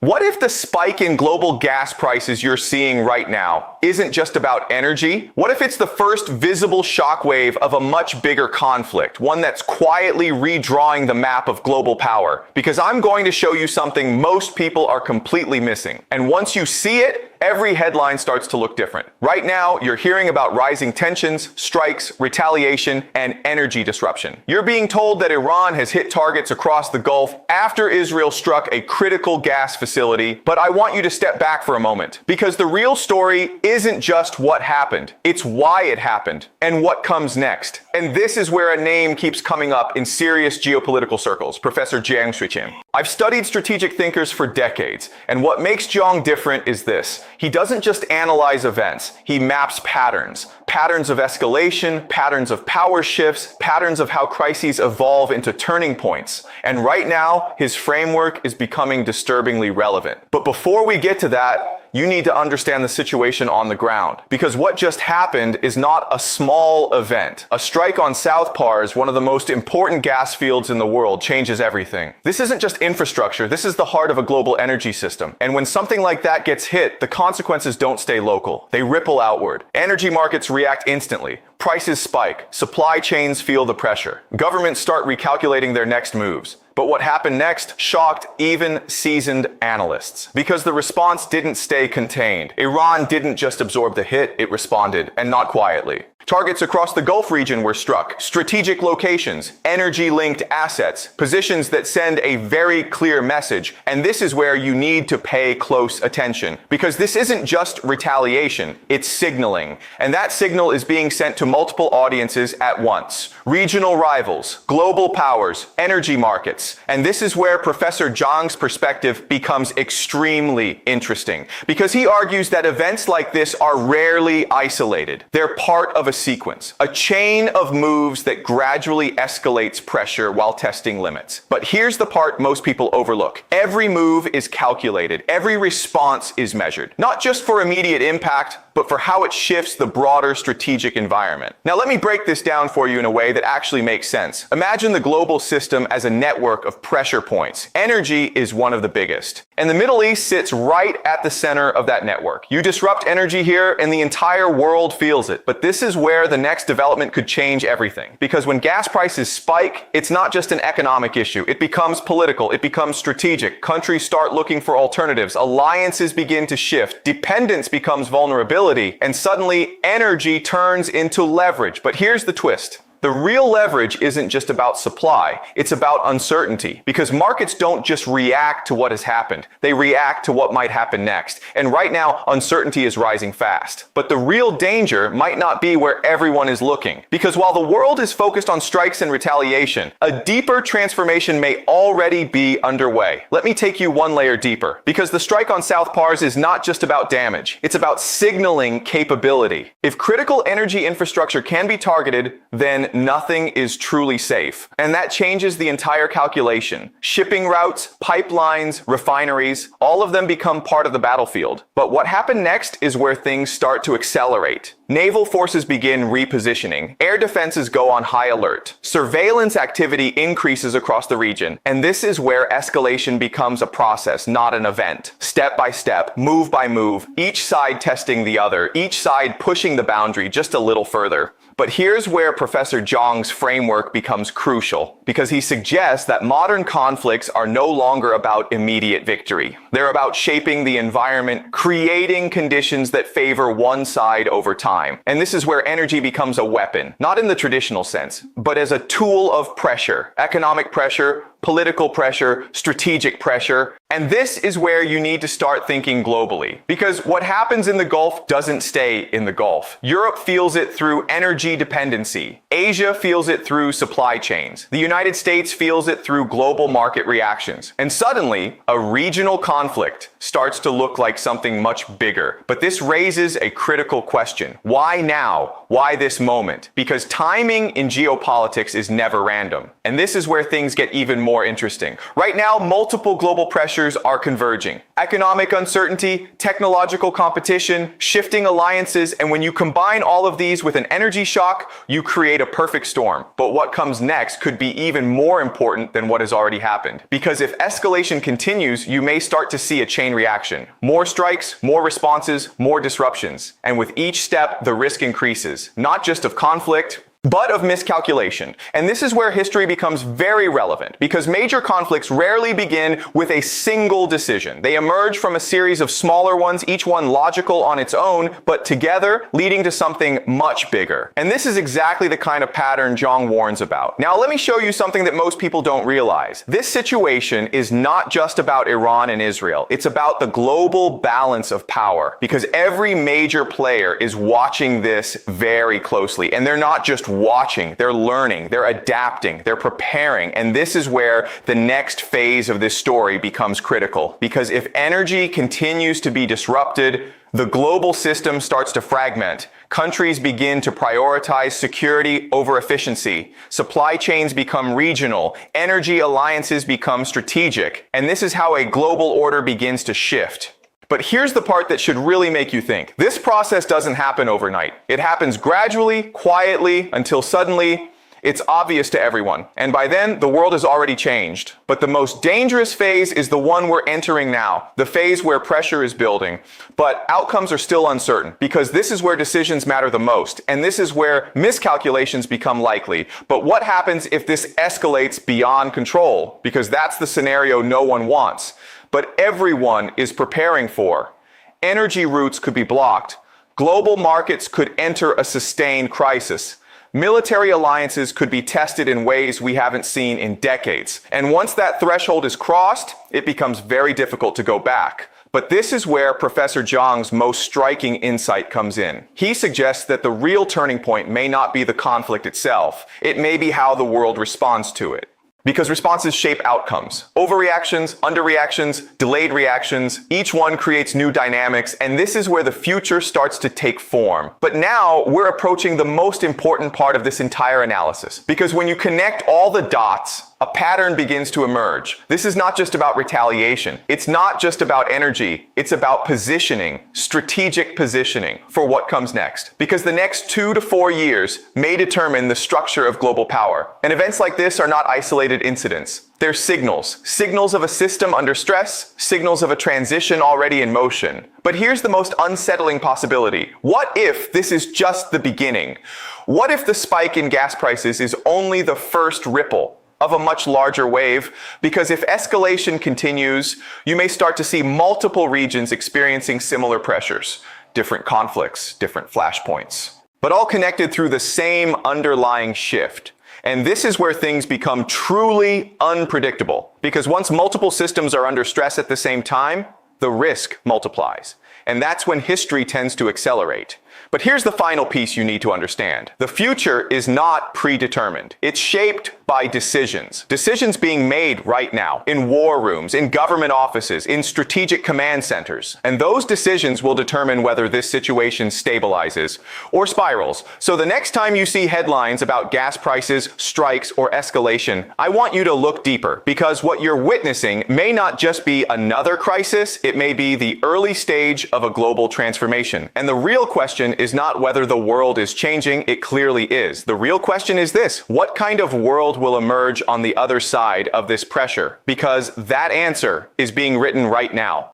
What if the spike in global gas prices you're seeing right now isn't just about energy? What if it's the first visible shockwave of a much bigger conflict, one that's quietly redrawing the map of global power? Because I'm going to show you something most people are completely missing. And once you see it, every headline starts to look different. Right now, you're hearing about rising tensions, strikes, retaliation, and energy disruption. You're being told that Iran has hit targets across the Gulf after Israel struck a critical gas facility, but I want you to step back for a moment, because the real story isn't just what happened, it's why it happened and what comes next. And this is where a name keeps coming up in serious geopolitical circles, Professor Jiang Xueqin. I've studied strategic thinkers for decades, and what makes Jiang different is this. He doesn't just analyze events, he maps patterns. Patterns of escalation, patterns of power shifts, patterns of how crises evolve into turning points. And right now, his framework is becoming disturbingly relevant. But before we get to that, you need to understand the situation on the ground. Because what just happened is not a small event. A strike on South Pars, one of the most important gas fields in the world, changes everything. This isn't just infrastructure, this is the heart of a global energy system. And when something like that gets hit, the consequences don't stay local. They ripple outward. Energy markets react instantly. Prices spike. Supply chains feel the pressure. Governments start recalculating their next moves. But what happened next shocked even seasoned analysts, because the response didn't stay contained. Iran didn't just absorb the hit, it responded, and not quietly. Targets across the Gulf region were struck, strategic locations, energy-linked assets, positions that send a very clear message. And this is where you need to pay close attention, because this isn't just retaliation, it's signaling. And that signal is being sent to multiple audiences at once. Regional rivals, global powers, energy markets. And this is where Professor Jiang's perspective becomes extremely interesting, because he argues that events like this are rarely isolated. They're part of a sequence, a chain of moves that gradually escalates pressure while testing limits. But here's the part most people overlook. Every move is calculated. Every response is measured, not just for immediate impact, but for how it shifts the broader strategic environment. Now let me break this down for you in a way that actually makes sense. Imagine the global system as a network of pressure points. Energy is one of the biggest. And the Middle East sits right at the center of that network. You disrupt energy here and the entire world feels it. But this is where the next development could change everything. Because when gas prices spike, it's not just an economic issue. It becomes political. It becomes strategic. Countries start looking for alternatives. Alliances begin to shift. Dependence becomes vulnerability. And suddenly, energy turns into leverage. But here's the twist. The real leverage isn't just about supply, it's about uncertainty. Because markets don't just react to what has happened, they react to what might happen next. And right now, uncertainty is rising fast. But the real danger might not be where everyone is looking. Because while the world is focused on strikes and retaliation, a deeper transformation may already be underway. Let me take you one layer deeper. Because the strike on South Pars is not just about damage, it's about signaling capability. If critical energy infrastructure can be targeted, then nothing is truly safe. And that changes the entire calculation. Shipping routes, pipelines, refineries, all of them become part of the battlefield. But what happened next is where things start to accelerate. Naval forces begin repositioning. Air defenses go on high alert. Surveillance activity increases across the region. And this is where escalation becomes a process, not an event. Step by step, move by move, each side testing the other, each side pushing the boundary just a little further. But here's where Professor Jiang's framework becomes crucial, because he suggests that modern conflicts are no longer about immediate victory. They're about shaping the environment, creating conditions that favor one side over time. And this is where energy becomes a weapon, not in the traditional sense, but as a tool of pressure, economic pressure, political pressure, strategic pressure. And this is where you need to start thinking globally. Because what happens in the Gulf doesn't stay in the Gulf. Europe feels it through energy dependency. Asia feels it through supply chains. The United States feels it through global market reactions. And suddenly, a regional conflict starts to look like something much bigger. But this raises a critical question. Why now? Why this moment? Because timing in geopolitics is never random. And this is where things get even more more interesting. Right now, multiple global pressures are converging. Economic uncertainty, technological competition, shifting alliances, and when you combine all of these with an energy shock, you create a perfect storm. But what comes next could be even more important than what has already happened. Because if escalation continues, you may start to see a chain reaction. More strikes, more responses, more disruptions. And with each step, the risk increases, not just of conflict, but of miscalculation. And this is where history becomes very relevant, because major conflicts rarely begin with a single decision. They emerge from a series of smaller ones, each one logical on its own, but together leading to something much bigger. And this is exactly the kind of pattern Jiang warns about. Now, let me show you something that most people don't realize. This situation is not just about Iran and Israel. It's about the global balance of power, because every major player is watching this very closely. And they're not just watching, they're learning, they're adapting, they're preparing. And this is where the next phase of this story becomes critical. Because if energy continues to be disrupted, the global system starts to fragment. Countries begin to prioritize security over efficiency. Supply chains become regional. Energy alliances become strategic. And this is how a global order begins to shift. But here's the part that should really make you think. This process doesn't happen overnight. It happens gradually, quietly, until suddenly it's obvious to everyone. And by then, the world has already changed. But the most dangerous phase is the one we're entering now, the phase where pressure is building. But outcomes are still uncertain, because this is where decisions matter the most. And this is where miscalculations become likely. But what happens if this escalates beyond control? Because that's the scenario no one wants. But everyone is preparing for. Energy routes could be blocked. Global markets could enter a sustained crisis. Military alliances could be tested in ways we haven't seen in decades. And once that threshold is crossed, it becomes very difficult to go back. But this is where Professor Jiang's most striking insight comes in. He suggests that the real turning point may not be the conflict itself. It may be how the world responds to it. Because responses shape outcomes. Overreactions, underreactions, delayed reactions, each one creates new dynamics, and this is where the future starts to take form. But now we're approaching the most important part of this entire analysis. Because when you connect all the dots, a pattern begins to emerge. This is not just about retaliation. It's not just about energy. It's about positioning, strategic positioning for what comes next. Because the next 2 to 4 years may determine the structure of global power. And events like this are not isolated incidents. They're signals of a system under stress, signals of a transition already in motion. But here's the most unsettling possibility. What if this is just the beginning? What if the spike in gas prices is only the first ripple of a much larger wave? Because if escalation continues, you may start to see multiple regions experiencing similar pressures, different conflicts, different flashpoints, but all connected through the same underlying shift. And this is where things become truly unpredictable, because once multiple systems are under stress at the same time, the risk multiplies. And that's when history tends to accelerate. But here's the final piece you need to understand. The future is not predetermined. It's shaped by decisions. Decisions being made right now in war rooms, in government offices, in strategic command centers. And those decisions will determine whether this situation stabilizes or spirals. So the next time you see headlines about gas prices, strikes, or escalation, I want you to look deeper, because what you're witnessing may not just be another crisis, it may be the early stage of a global transformation. And the real question is not whether the world is changing, it clearly is. The real question is this: what kind of world will emerge on the other side of this pressure? Because that answer is being written right now.